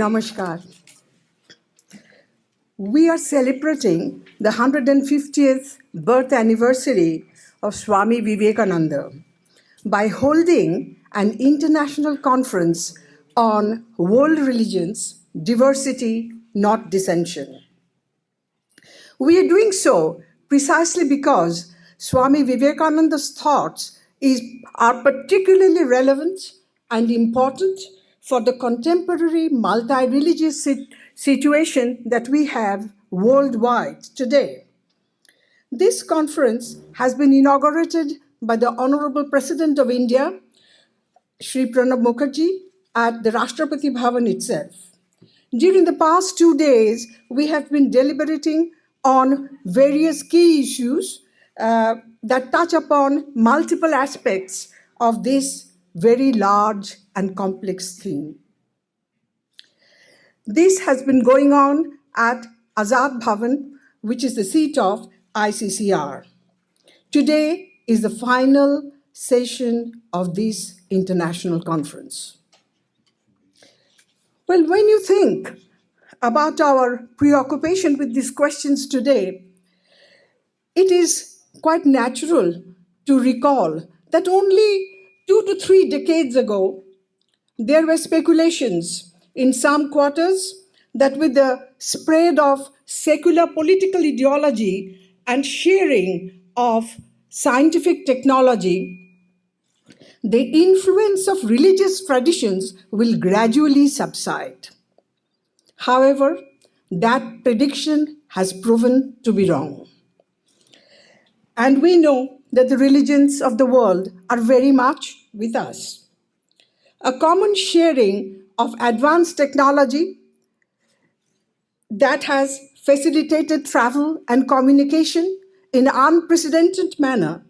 Namaskar. We are celebrating the 150th birth anniversary of Swami Vivekananda by holding an international conference on world religions, diversity, not dissension. We are doing so precisely because Swami Vivekananda's thoughts are particularly relevant and important for the contemporary multi-religious situation that we have worldwide today. This conference has been inaugurated by the Honorable President of India, Shri Pranab Mukherjee, at the Rashtrapati Bhavan itself. During the past 2 days, we have been deliberating on various key issues that touch upon multiple aspects of this very large and complex theme. This has been going on at Azad Bhavan, which is the seat of ICCR. Today is the final session of this international conference. Well, when you think about our preoccupation with these questions today, it is quite natural to recall that only 2 to 3 decades ago, there were speculations in some quarters that with the spread of secular political ideology and sharing of scientific technology, the influence of religious traditions will gradually subside. However, that prediction has proven to be wrong. And we know that the religions of the world are very much with us. A common sharing of advanced technology that has facilitated travel and communication in an unprecedented manner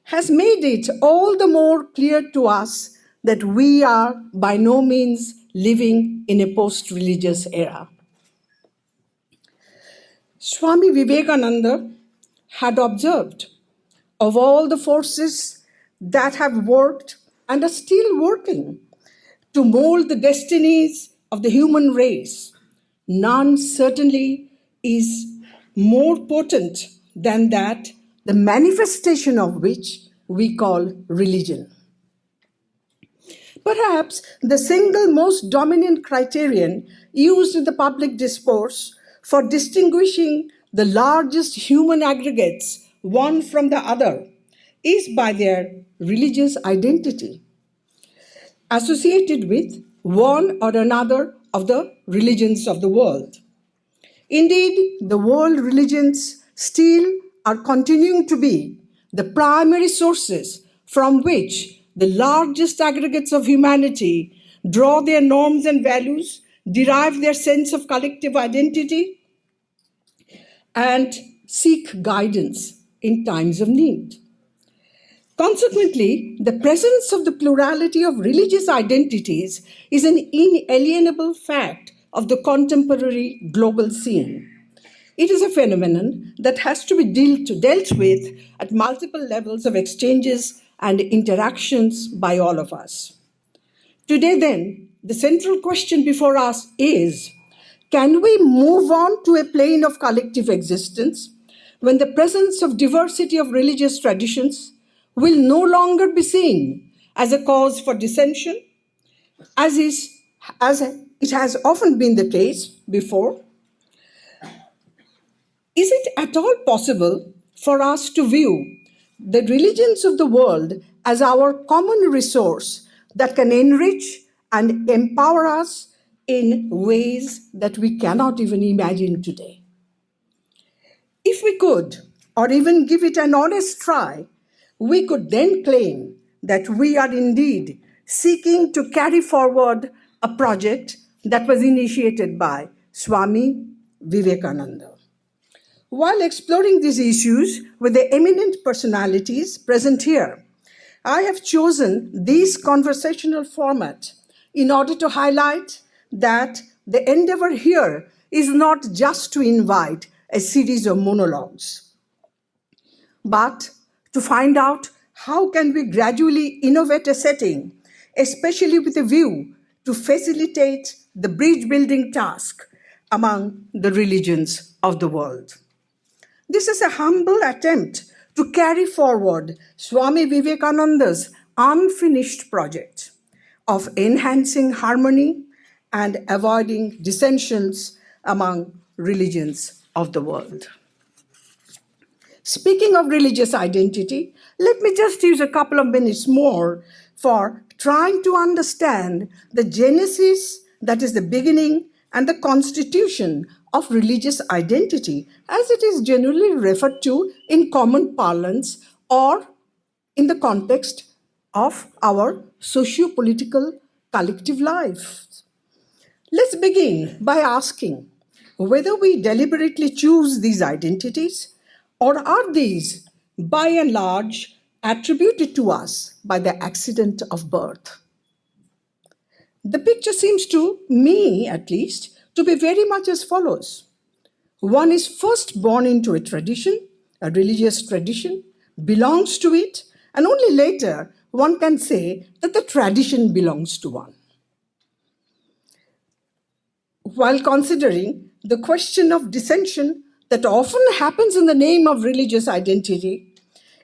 has made it all the more clear to us that we are by no means living in a post-religious era. Swami Vivekananda had observed of all the forces that have worked and are still working to mold the destinies of the human race, none certainly is more potent than that, the manifestation of which we call religion. Perhaps the single most dominant criterion used in the public discourse for distinguishing the largest human aggregates, one from the other, is by their religious identity, associated with one or another of the religions of the world. Indeed, the world religions still are continuing to be the primary sources from which the largest aggregates of humanity draw their norms and values, derive their sense of collective identity, and seek guidance in times of need. Consequently, the presence of the plurality of religious identities is an inalienable fact of the contemporary global scene. It is a phenomenon that has to be dealt with at multiple levels of exchanges and interactions by all of us. Today, then, the central question before us is, can we move on to a plane of collective existence when the presence of diversity of religious traditions will no longer be seen as a cause for dissension, as it has often been the case before? Is it at all possible for us to view the religions of the world as our common resource that can enrich and empower us in ways that we cannot even imagine today? If we could, or even give it an honest try, we could then claim that we are indeed seeking to carry forward a project that was initiated by Swami Vivekananda. While exploring these issues with the eminent personalities present here, I have chosen this conversational format in order to highlight that the endeavor here is not just to invite a series of monologues, but to find out how can we gradually innovate a setting, especially with a view to facilitate the bridge building task among the religions of the world. This is a humble attempt to carry forward Swami Vivekananda's unfinished project of enhancing harmony and avoiding dissensions among religions of the world. Speaking of religious identity, let me just use a couple of minutes more for trying to understand the genesis, that is the beginning, and the constitution of religious identity, as it is generally referred to in common parlance or in the context of our socio-political collective life. Let's begin by asking whether we deliberately choose these identities, or are these, by and large, attributed to us by the accident of birth? The picture seems to me, at least, to be very much as follows. One is first born into a tradition, a religious tradition, belongs to it, and only later one can say that the tradition belongs to one. While considering the question of dissension that often happens in the name of religious identity,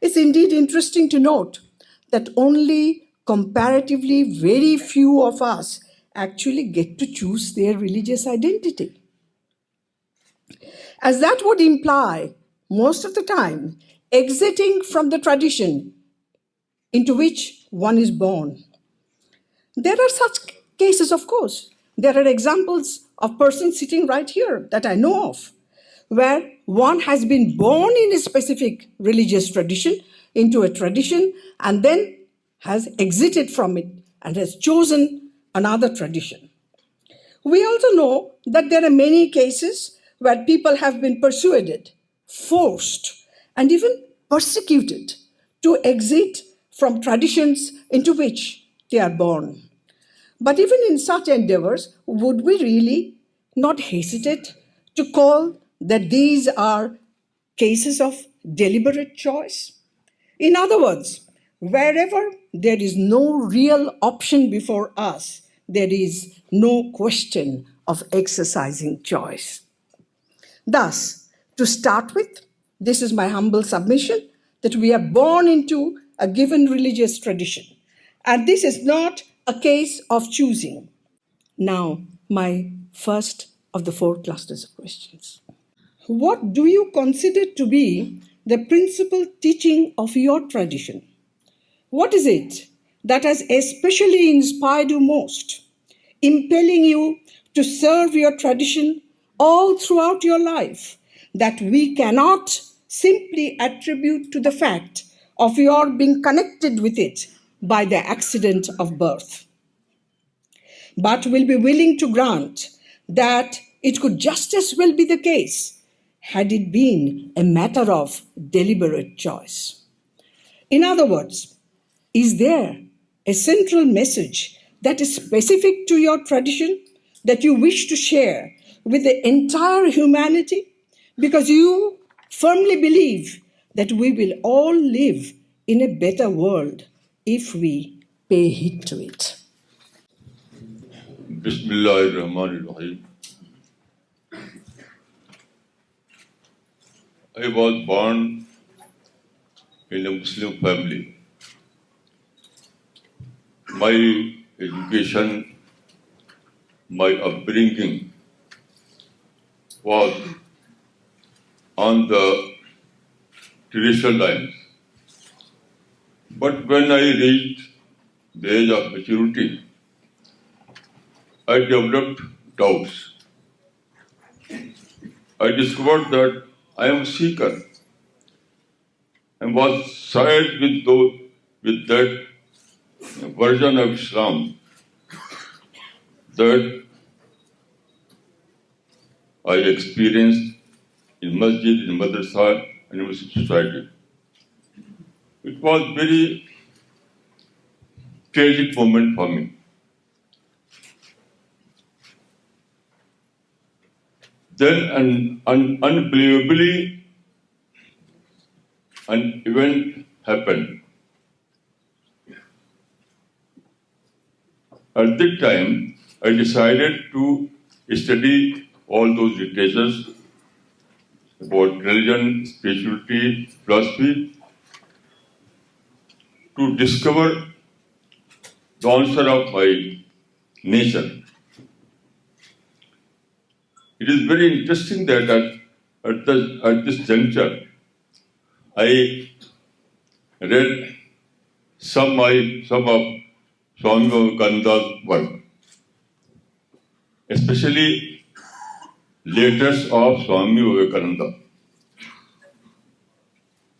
it's indeed interesting to note that only comparatively very few of us actually get to choose their religious identity. As that would imply, most of the time, exiting from the tradition into which one is born. There are such cases, of course. There are examples of persons sitting right here that I know of, where one has been born in a specific religious tradition, into a tradition, and then has exited from it and has chosen another tradition. We also know that there are many cases where people have been persuaded, forced, and even persecuted to exit from traditions into which they are born. But even in such endeavors, would we really not hesitate to call that these are cases of deliberate choice? In other words, wherever there is no real option before us, there is no question of exercising choice. Thus, to start with, this is my humble submission that we are born into a given religious tradition. And this is not a case of choosing. Now, my first of the four clusters of questions. What do you consider to be the principal teaching of your tradition? What is it that has especially inspired you most, impelling you to serve your tradition all throughout your life, that we cannot simply attribute to the fact of your being connected with it by the accident of birth, but will be willing to grant that it could just as well be the case had it been a matter of deliberate choice. In other words, is there a central message that is specific to your tradition that you wish to share with the entire humanity? Because you firmly believe that we will all live in a better world if we pay heed to it. Bismillahirrahmanirrahim. I was born in a Muslim family. My education, my upbringing was on the traditional lines. But when I reached the age of maturity, I developed doubts. I discovered that I am a seeker and was sided with that version of Islam that I experienced in masjid, in madrasa, and in Muslim society. It was a very tragic moment for me. Then unbelievably, an event happened. At that time, I decided to study all those literatures about religion, spirituality, philosophy, to discover the answer of my nature. It is very interesting that at this juncture, I read some of Swami Vivekananda's work, especially letters of Swami Vivekananda.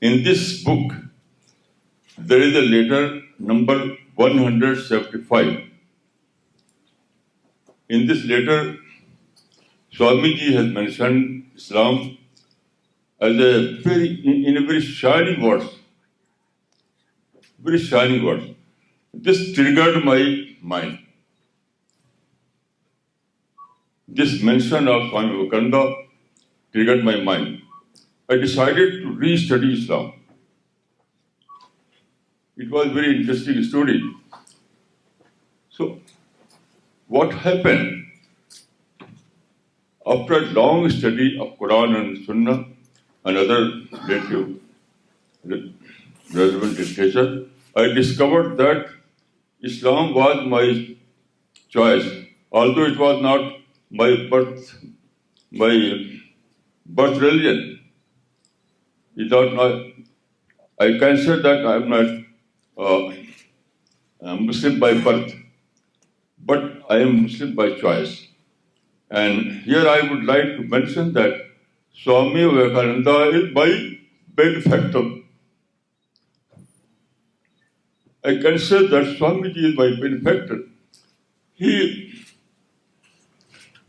In this book, there is a letter number 175. In this letter, Swamiji has mentioned Islam as in a very shining words. Very shining words. This triggered my mind. This mention of Swami Vivekananda triggered my mind. I decided to re-study Islam. It was a very interesting story. So, what happened? After a long study of Quran and Sunnah and other relevant literature, I discovered that Islam was my choice, although it was not my birth religion. I can say that I am not a Muslim by birth, but I am Muslim by choice. And here I would like to mention that Swami Vivekananda is my benefactor. I can say that Swamiji is my benefactor. He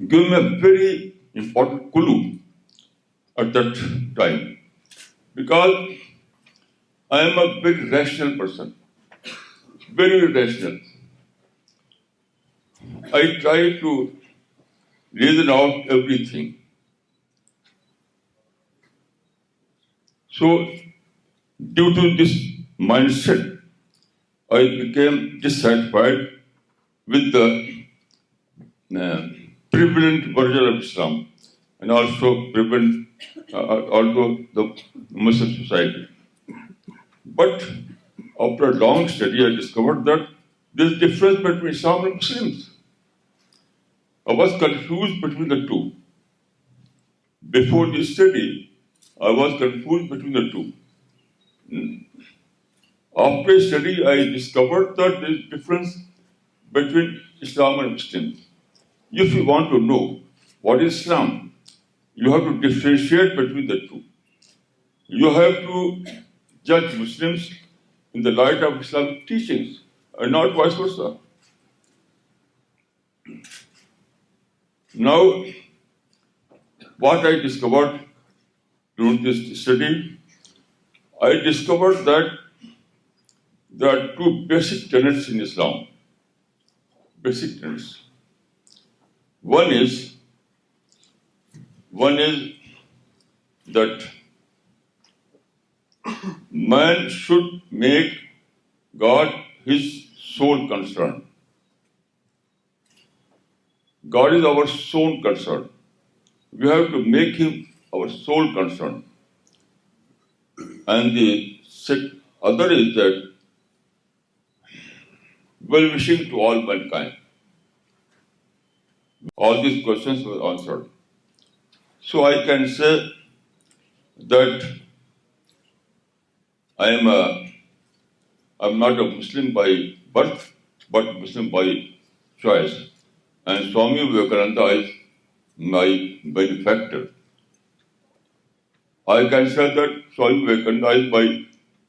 gave me a very important clue at that time, because I am a very rational person, very rational. I try to reason out everything. So, due to this mindset, I became dissatisfied with the prevalent version of Islam and also the Muslim society. But after a long study, I discovered that there is a difference between Islam and Muslims. I was confused between the two. Before this study, I was confused between the two. After study, I discovered that there is a difference between Islam and Muslims. If you want to know what is Islam, you have to differentiate between the two. You have to judge Muslims in the light of Islamic teachings and not vice versa. Now, what I discovered during this study, I discovered that there are two basic tenets in Islam. Basic tenets. One is that man should make God his sole concern. God is our sole concern. We have to make him our sole concern. And the other is that well-wishing to all mankind. All these questions were answered. So I can say that I'm not a Muslim by birth, but Muslim by choice. And Swami Vivekananda is my benefactor. I can say that Swami Vivekananda is my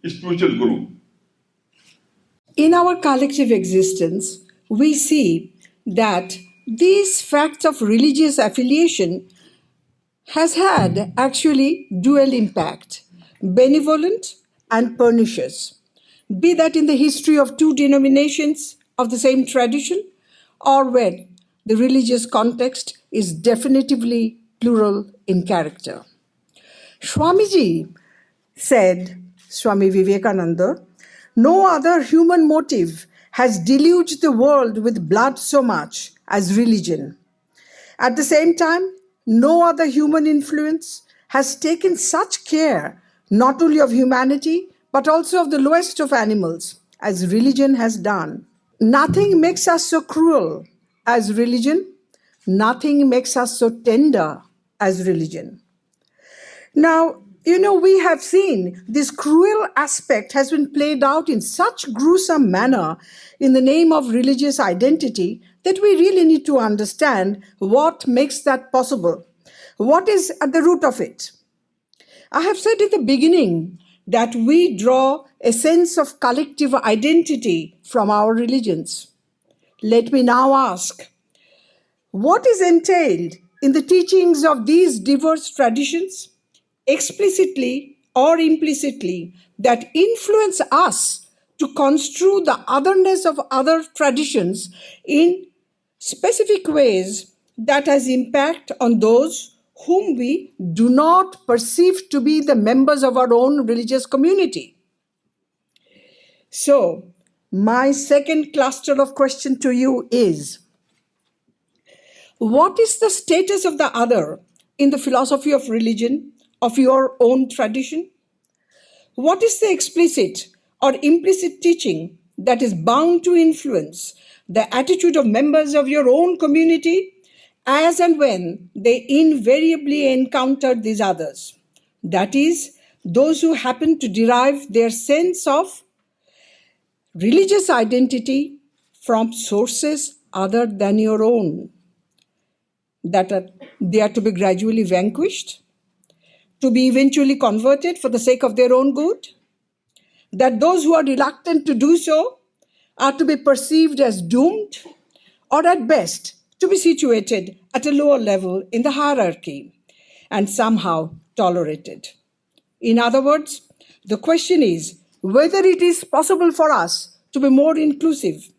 spiritual guru. In our collective existence, we see that this fact of religious affiliation has had actually dual impact, benevolent and pernicious, be that in the history of two denominations of the same tradition or when the religious context is definitively plural in character. Swamiji said, Swami Vivekananda, no other human motive has deluged the world with blood so much as religion. At the same time, no other human influence has taken such care not only of humanity but also of the lowest of animals as religion has done. Nothing makes us so cruel as religion. Nothing makes us so tender as religion. Now, we have seen this cruel aspect has been played out in such gruesome manner in the name of religious identity that we really need to understand what makes that possible. What is at the root of it? I have said at the beginning that we draw a sense of collective identity from our religions. Let me now ask, what is entailed in the teachings of these diverse traditions, explicitly or implicitly, that influence us to construe the otherness of other traditions in specific ways that has impact on those whom we do not perceive to be the members of our own religious community? So, my second cluster of question to you is, what is the status of the other in the philosophy of religion of your own tradition? What is the explicit or implicit teaching that is bound to influence the attitude of members of your own community as and when they invariably encounter these others? That is, those who happen to derive their sense of religious identity from sources other than your own. They are to be gradually vanquished, to be eventually converted for the sake of their own good, that those who are reluctant to do so are to be perceived as doomed, or at best to be situated at a lower level in the hierarchy and somehow tolerated. In other words, the question is whether it is possible for us to be more inclusive.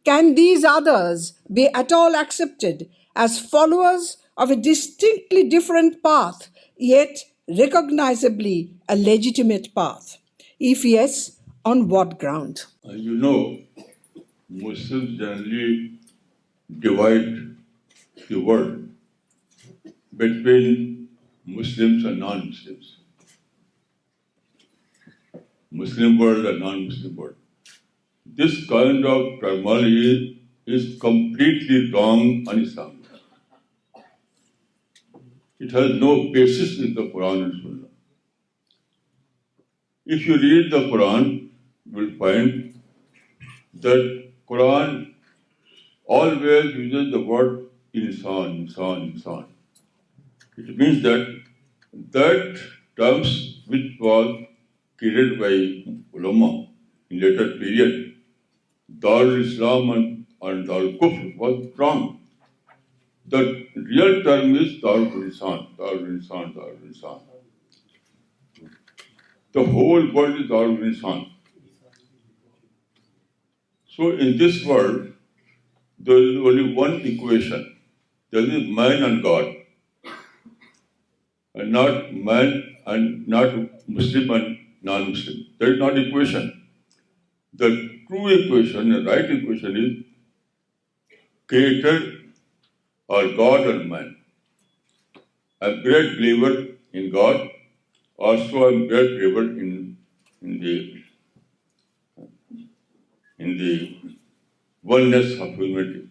Can these others be at all accepted as followers of a distinctly different path, yet recognizably a legitimate path? If yes, on what ground? Muslims generally divide the world between Muslims and non-Muslims. Muslim world and non-Muslim world. This kind of terminology is completely wrong and Islamic. It has no basis in the Quran and Sunnah. If you read the Quran, you will find that Quran always uses the word insan, insan, insan. It means that terms which was created by ulama in later period, Darul Islam and Darul Kufr, was wrong. The real term is Darul Insan, Darul Insan, Darul Insan. The whole world is Darul Insan. So in this world, there is only one equation. There is man and God, and not man and not Muslim and non-Muslim. That is not equation. The true equation, the right equation is Creator or God or man. I'm a great believer in God. Also, I'm a great believer in the oneness of humanity.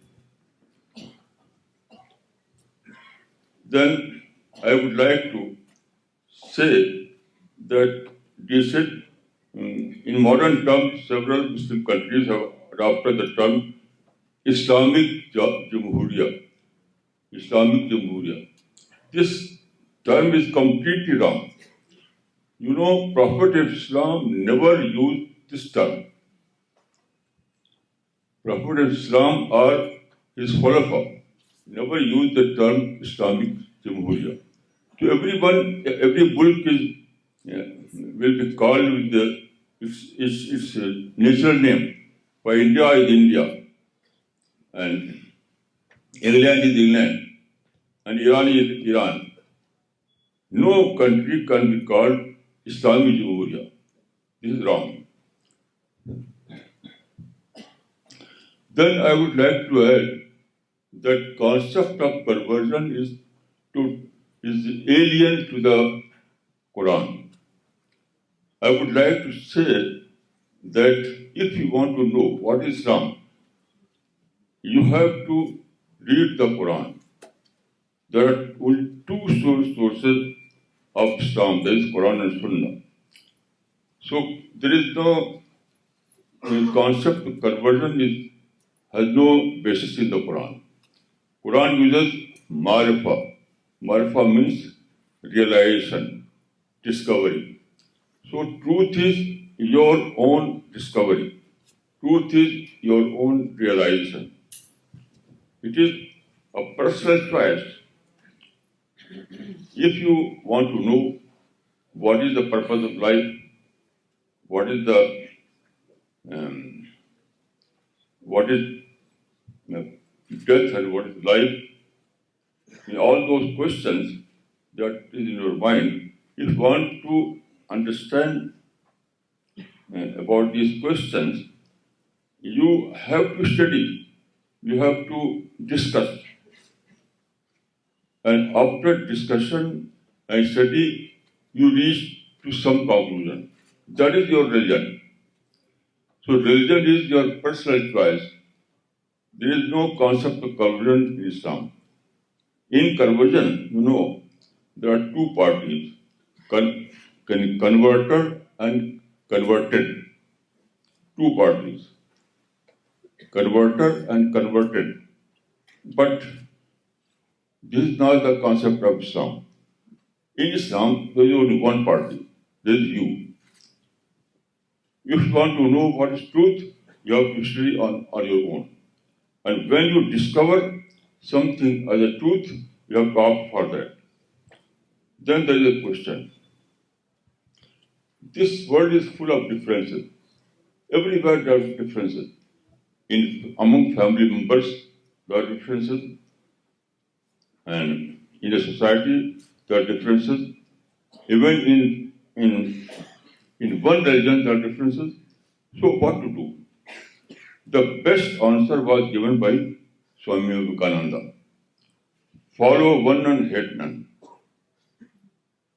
Then I would like to say that in modern terms, several Muslim countries have adopted the term Islamic Jamhuriya. Islamic Jamhuriya. This term is completely wrong. Prophet of Islam never used this term. Prophet of Islam or his follower never used the term Islamic Jamhuriya. To everyone, every mulk will be called with its natural name. For India is India, and England is England, and Iran is Iran. No country can be called Islamic Jamhuriya. This is wrong. Then I would like to add that concept of conversion is alien to the Quran. I would like to say that if you want to know what is Islam, you have to read the Quran. There are only two sources of Islam, that is Quran and Sunnah. So there is no concept of conversion has no basis in the Quran. Quran uses marifa. Marifa means realization, discovery. So truth is your own discovery. Truth is your own realization. It is a personal choice. If you want to know what is the purpose of life, what is what is death and what is life, in all those questions that is in your mind, if you want to understand about these questions, you have to study, you have to discuss. And after discussion and study, you reach to some conclusion. That is your religion. So religion is your personal choice. There is no concept of conversion in Islam. In conversion, there are two parties, converter and converted. Two parties, converter and converted. But this is not the concept of Islam. In Islam, there is only one party, there is you. If you want to know what is truth, you have to study on your own. And when you discover something as a truth, you have to opt for that. Then there is a question. This world is full of differences. Everywhere there are differences. Among family members, there are differences. And in a society, there are differences. Even in one religion, there are differences. So what to do? The best answer was given by Swami Vivekananda. Follow one and hate none.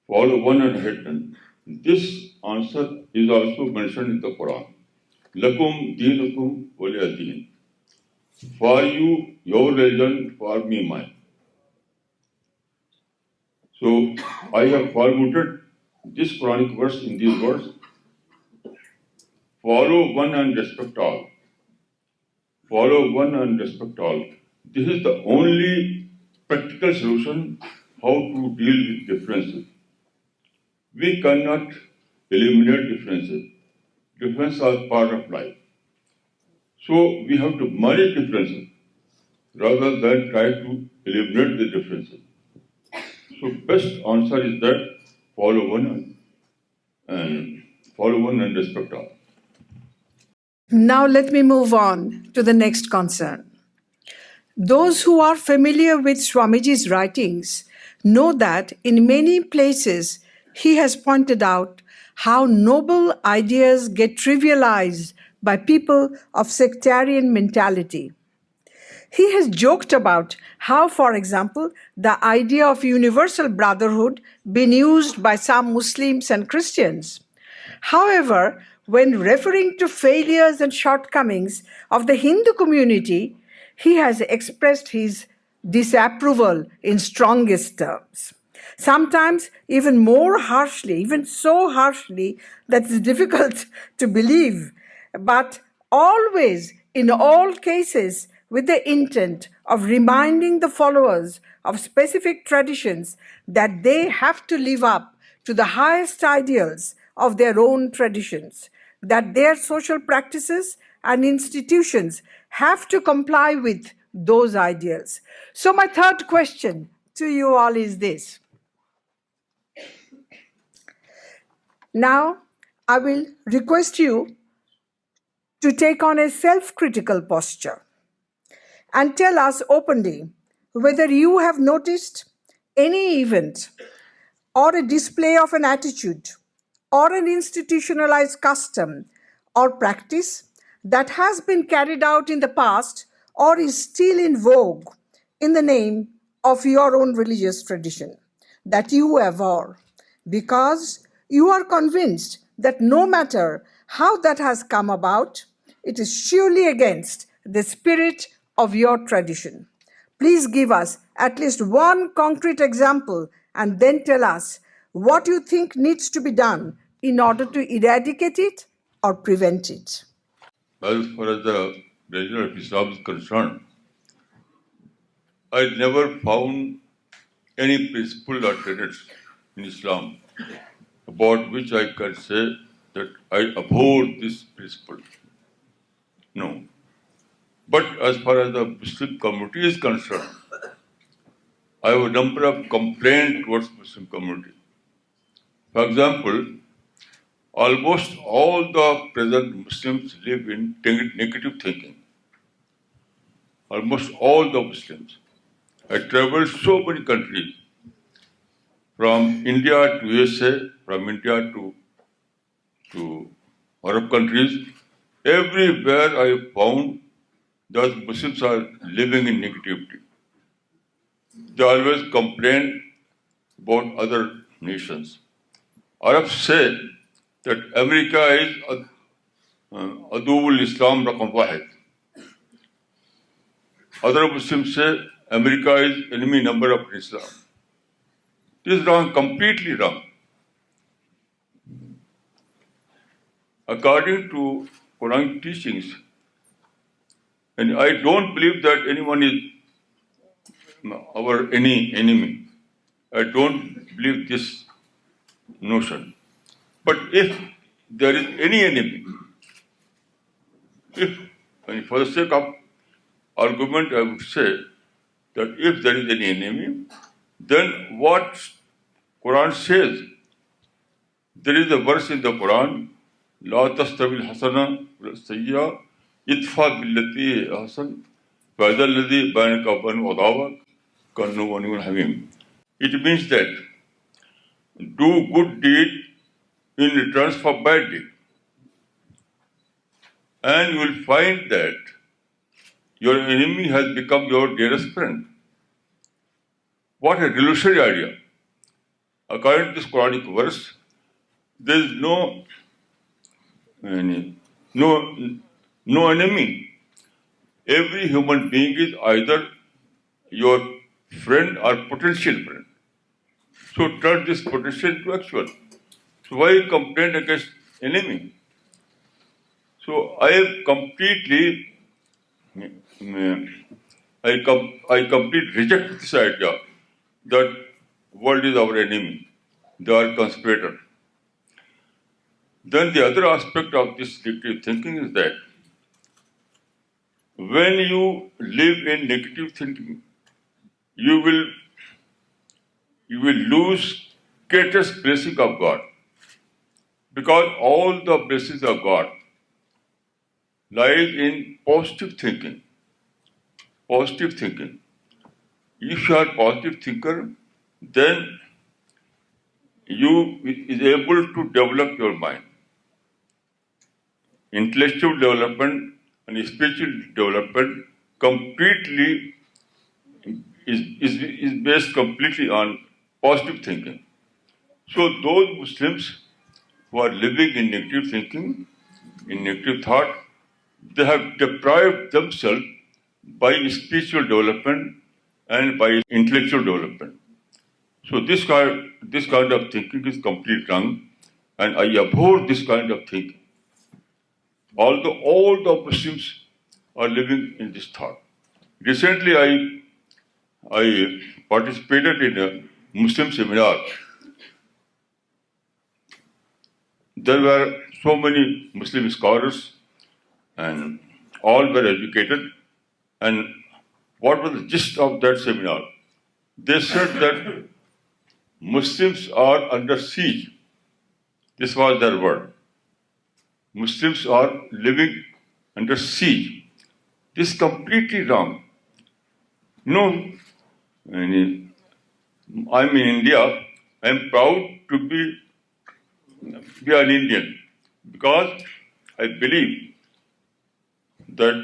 Follow one and hate none. This answer is also mentioned in the Quran. Lakum deenukum waliya deen. For you, your religion, for me, mine. So I have formulated this Quranic verse in these words. Follow one and respect all. Follow one and respect all. This is the only practical solution how to deal with differences. We cannot eliminate differences. Differences are part of life. So we have to manage differences rather than try to eliminate the differences. So best answer is that follow one and respect all. Now let me move on to the next concern. Those who are familiar with Swamiji's writings know that in many places he has pointed out how noble ideas get trivialized by people of sectarian mentality. He has joked about how, for example, the idea of universal brotherhood been used by some Muslims and Christians. However, when referring to failures and shortcomings of the Hindu community, he has expressed his disapproval in strongest terms. Sometimes even more harshly, even so harshly that it's difficult to believe, but always, in all cases, with the intent of reminding the followers of specific traditions that they have to live up to the highest ideals of their own traditions, that their social practices and institutions have to comply with those ideals. So my third question to you all is this. Now, I will request you to take on a self-critical posture and tell us openly whether you have noticed any event or a display of an attitude or an institutionalized custom or practice that has been carried out in the past or is still in vogue in the name of your own religious tradition that you abhor, because you are convinced that no matter how that has come about, it is surely against the spirit of your tradition. Please give us at least one concrete example and then tell us what you think needs to be done in order to eradicate it or prevent it. As far as the religion of Islam is concerned, I never found any principle or tenets in Islam about which I can say that I abhor this principle. No. But as far as the Muslim community is concerned, I have a number of complaints towards Muslim community. For example, almost all the present Muslims live in negative thinking. Almost all the Muslims. I traveled so many countries, from India to USA, from India to Arab countries. Everywhere I found that Muslims are living in negativity. They always complain about other nations. Arabs say that America is Adul Islam Rakam Wahid. Other Muslims say America is enemy number of Islam. This is wrong, completely wrong. According to Quranic teachings, and I don't believe that anyone is our enemy. I don't believe this notion. But if there is any enemy, and for the sake of argument, I would say that if there is any enemy, then what Quran says, there is a verse in the Quran, La tastawi al-hasana wal-sayyi'a idfa billati hasan fa'idha alladhi bainaka wa bainahu adawah kannahu waliyyun hamim. It means that do good deed in return for bad deed. And you will find that your enemy has become your dearest friend. What a revolutionary idea. According to this Quranic verse, there is no enemy. Every human being is either your friend or potential friend. So turn this potential into actual. So why complain against enemy? So I have completely reject this idea that world is our enemy. They are conspirator. Then the other aspect of this negative thinking is that when you live in negative thinking, you will lose greatest blessing of God. Because all the blessings of God lies in positive thinking. Positive thinking. If you are a positive thinker, then you is able to develop your mind. Intellectual development and spiritual development completely is based completely on positive thinking. So those Muslims who are living in negative thinking, in negative thought, they have deprived themselves by spiritual development and by intellectual development. So this kind of thinking is completely wrong, and I abhor this kind of thinking. Although all the Muslims are living in this thought. Recently, I participated in a Muslim seminar. There were so many Muslim scholars, and all were educated. And what was the gist of that seminar? They said that Muslims are under siege. This was their word. Muslims are living under siege. This is completely wrong. No, I'm in India. I'm proud to be an Indian because I believe that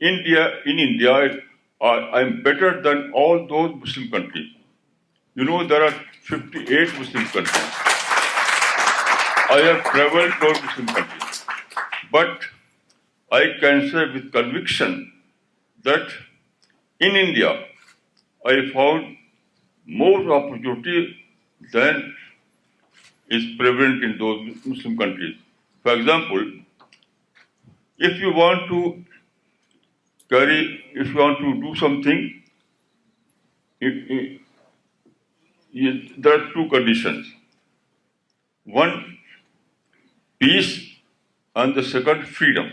in India, I'm better than all those Muslim countries. You know, there are 58 Muslim countries. I have traveled to all Muslim countries. But I can say with conviction that in India, I found more opportunity than is prevalent in those Muslim countries. For example, if you want to do something, there are two conditions. One, peace, and the second, freedom.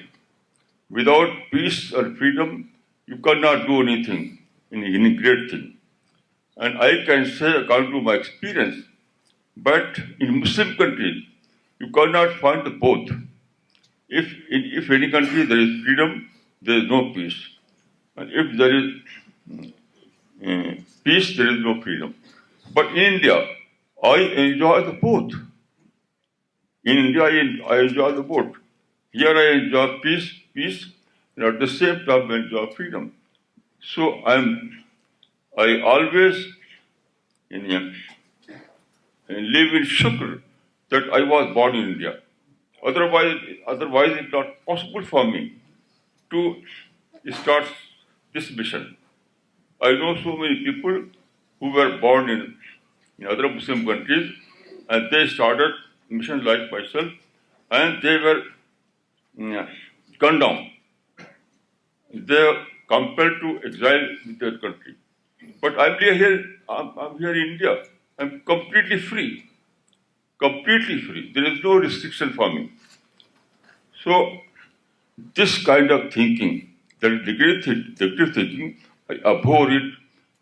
Without peace or freedom, you cannot do anything, any great thing. And I can say, according to my experience, but in Muslim countries, you cannot find the both. If any country there is freedom, there is no peace. And if there is peace, there is no freedom. But in India, I enjoy the both. In India, I enjoy the both. Here I enjoy peace, and at the same time I enjoy freedom. So I always live in shukr that I was born in India. Otherwise it's not possible for me to start this mission. I know so many people who were born in other Muslim countries, and they started mission like myself, and they were gunned down. They are compelled to exile in their country. But I'm here in India. I'm completely free. Completely free. There is no restriction for me. So this kind of thinking, that negative thinking, I abhor it,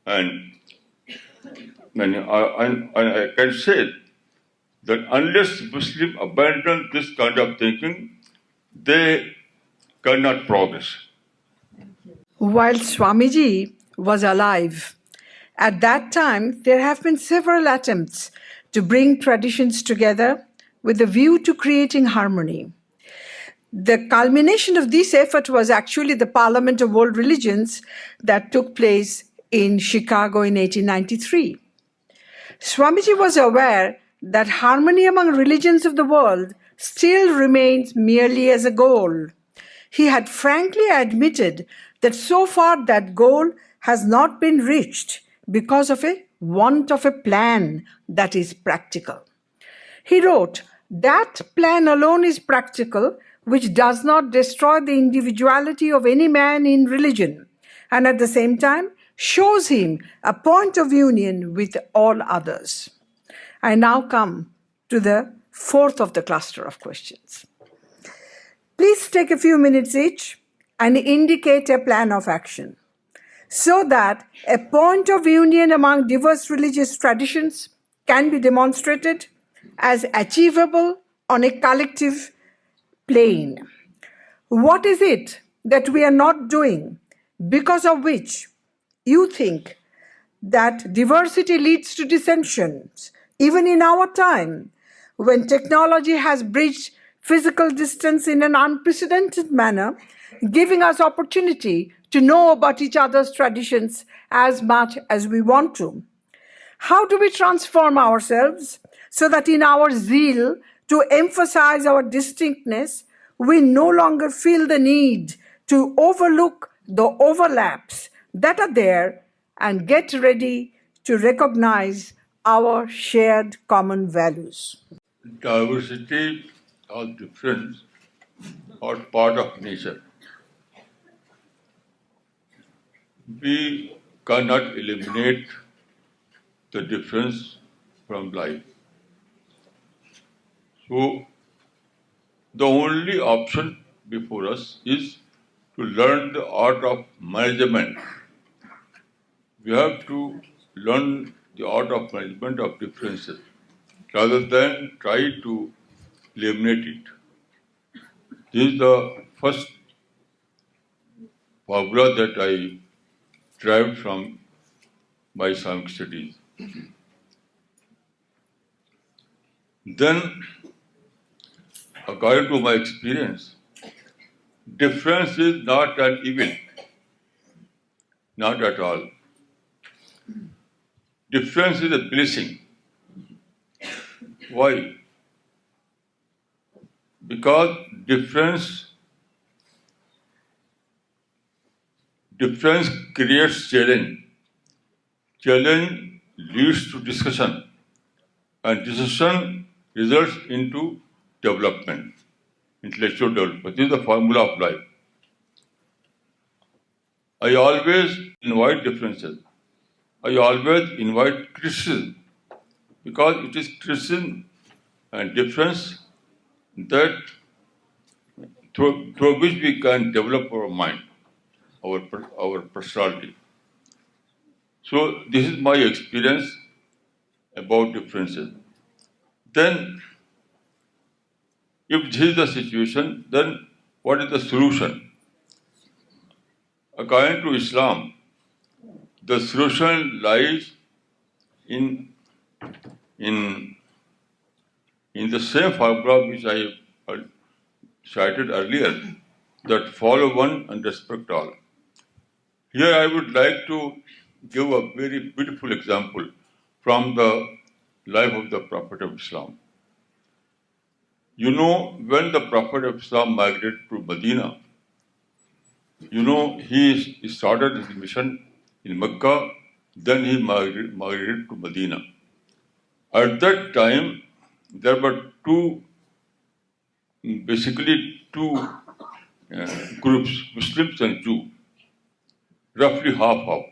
and I can say that unless Muslims abandon this kind of thinking, they cannot progress. While Swamiji was alive, at that time there have been several attempts to bring traditions together with a view to creating harmony. The culmination of this effort was actually the Parliament of World Religions that took place in Chicago in 1893. Swamiji was aware that harmony among religions of the world still remains merely as a goal. He had frankly admitted that so far that goal has not been reached because of a want of a plan that is practical. He wrote, "That plan alone is practical, which does not destroy the individuality of any man in religion, and at the same time shows him a point of union with all others." I now come to the fourth of the cluster of questions. Please take a few minutes each and indicate a plan of action so that a point of union among diverse religious traditions can be demonstrated as achievable on a collective plane. What is it that we are not doing because of which you think that diversity leads to dissensions, even in our time, when technology has bridged physical distance in an unprecedented manner, giving us opportunity to know about each other's traditions as much as we want to? How do we transform ourselves so that in our zeal to emphasize our distinctness, we no longer feel the need to overlook the overlaps that are there and get ready to recognize our shared common values? Diversity or difference are part of nature. We cannot eliminate the difference from life. So the only option before us is to learn the art of management. We have to learn the art of management of differences rather than try to eliminate it. This is the first formula that I derived from my Islamic studies. Then, according to my experience, difference is not an evil. Not at all. Difference is a blessing. Why? Because difference creates challenge. Challenge leads to discussion, and discussion results into development, intellectual development. This is the formula of life. I always invite differences. I always invite criticism because it is criticism and difference that through which we can develop our mind, our personality. So this is my experience about differences. Then, if this is the situation, then what is the solution? According to Islam, the solution lies in in the same formula which I cited earlier, that follow one and respect all. Here I would like to give a very beautiful example from the life of the Prophet of Islam. You know, when the Prophet of Islam migrated to Medina, he started his mission in Mecca, then he migrated to Medina. At that time, there were basically two groups, Muslims and Jews, roughly half-half.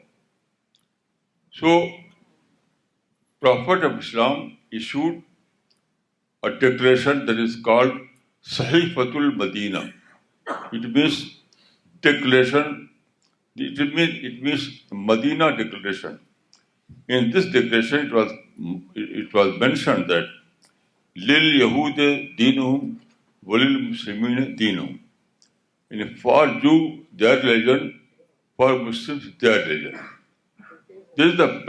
So, Prophet of Islam issued a declaration that is called Sahifatul Medina. It means declaration. It means Medina declaration. In this declaration, it was mentioned that Lil Yahud Dinuhum Walil Muslimin Dinuhum. And for Jew, their religion, for Muslims, their religion. This is the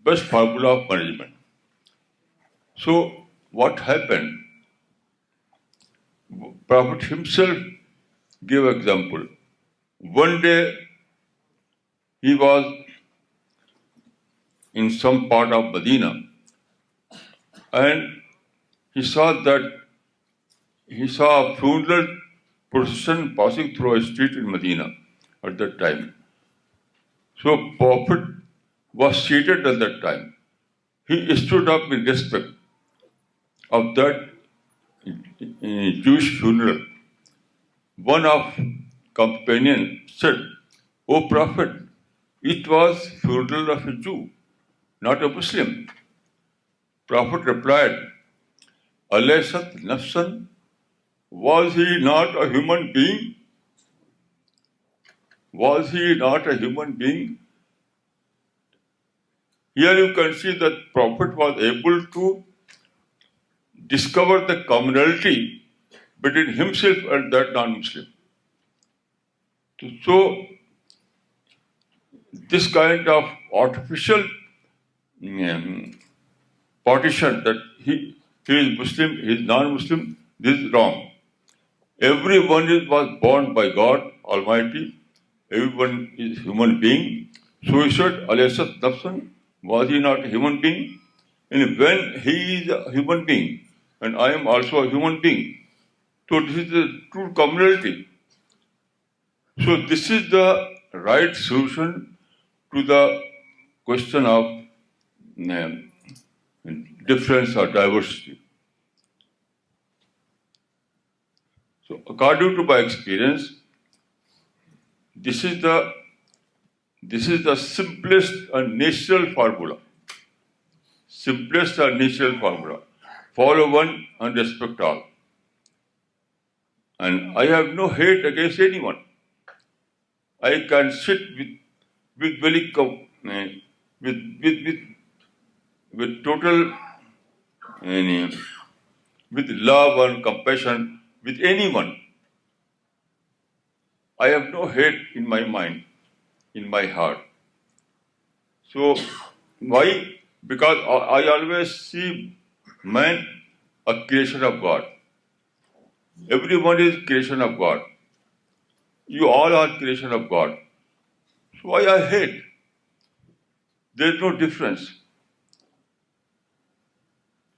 best formula of management. So, what happened? Prophet himself gave example. One day, he was in some part of Medina, and he saw a funeral procession passing through a street in Medina at that time. So Prophet was seated at that time. He stood up in respect of that Jewish funeral. One of companions said, "O Prophet, it was funeral of a Jew, not a Muslim." Prophet replied, "Alaysat nafsan? Was he not a human being? Was he not a human being?" Here you can see that Prophet was able to discover the commonality between himself and that non-Muslim. So, this kind of artificial partition that he is Muslim, he is non-Muslim, this is wrong. Everyone was born by God Almighty. Everyone is human being. So he said, Alaysat nafsan, was he not a human being? And when he is a human being, and I am also a human being, so this is the true communality. So this is the right solution to the question of difference or diversity. So according to my experience, this is the simplest and natural formula. Simplest and natural formula. Follow one and respect all. And I have no hate against anyone. I can sit with very with total with love and compassion with anyone. I have no hate in my mind, in my heart. So why? Because I always see man a creation of God. Everyone is creation of God. You all are creation of God. why I hate. There's no difference.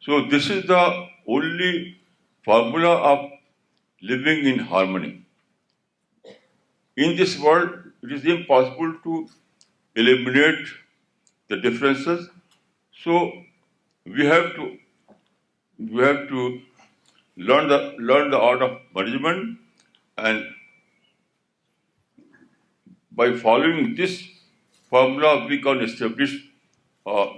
So this is the only formula of living in harmony. In this world, it is impossible to eliminate the differences. So we have to learn the art of management, and by following this formula, we can establish a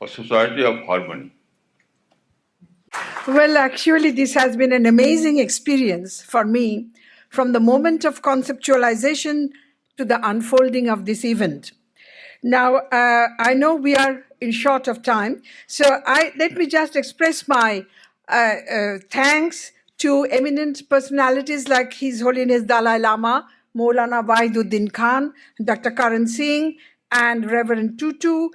society of harmony. Well, actually, this has been an amazing experience for me from the moment of conceptualization to the unfolding of this event. Now, I know we are in short of time, so let me just express my thanks to eminent personalities like His Holiness Dalai Lama, Maulana Wahiduddin Khan, Dr. Karan Singh, and Reverend Tutu,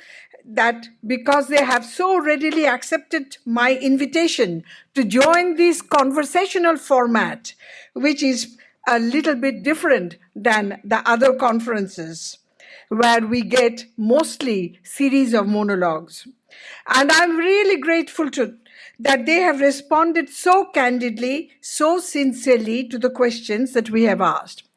that because they have so readily accepted my invitation to join this conversational format, which is a little bit different than the other conferences, where we get mostly series of monologues. And I'm really grateful that they have responded so candidly, so sincerely to the questions that we have asked.